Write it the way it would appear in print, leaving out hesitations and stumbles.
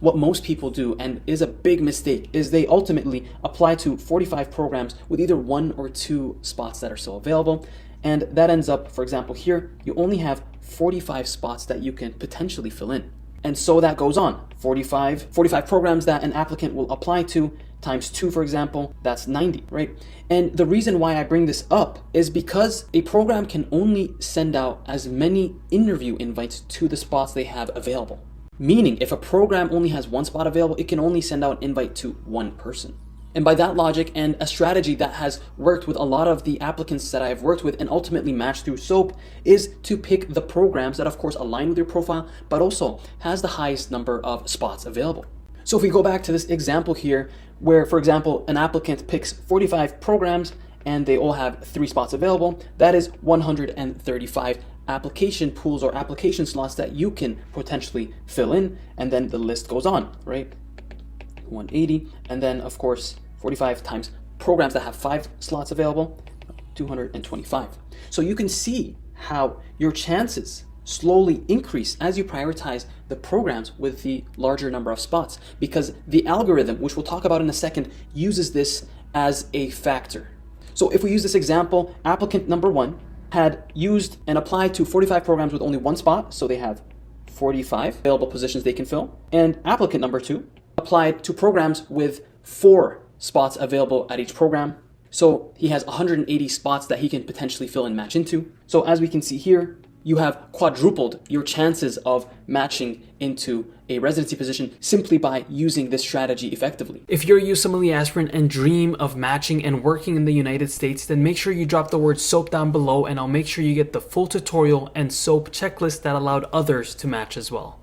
what most people do, and is a big mistake, is they ultimately apply to 45 programs with either 1 or 2 spots that are still available. And that ends up, for example, here, you only have 45 spots that you can potentially fill in. And so that goes on. 45 programs that an applicant will apply to times 2, for example, that's 90, right? And the reason why I bring this up is because a program can only send out as many interview invites to the spots they have available. Meaning, if a program only has 1 spot available, it can only send out an invite to 1 person. And by that logic, and a strategy that has worked with a lot of the applicants that I've worked with and ultimately matched through SOAP, is to pick the programs that of course align with your profile, but also has the highest number of spots available. So if we go back to this example here, where for example, an applicant picks 45 programs and they all have 3 spots available, that is 135 application pools or application slots that you can potentially fill in, and then the list goes on, right? 180, and then of course 45 times programs that have 5 slots available, 225. So you can see how your chances slowly increase as you prioritize the programs with the larger number of spots, because the algorithm, which we'll talk about in a second, uses this as a factor. So if we use this example, applicant number 1 had used and applied to 45 programs with only 1 spot, so they have 45 available positions they can fill. And applicant number 2 applied to programs with 4 spots available at each program. So he has 180 spots that he can potentially fill and match into. So as we can see here, you have quadrupled your chances of matching into a residency position simply by using this strategy effectively. If you're a USMLE aspirant and dream of matching and working in the United States, then make sure you drop the word SOAP down below, and I'll make sure you get the full tutorial and SOAP checklist that allowed others to match as well.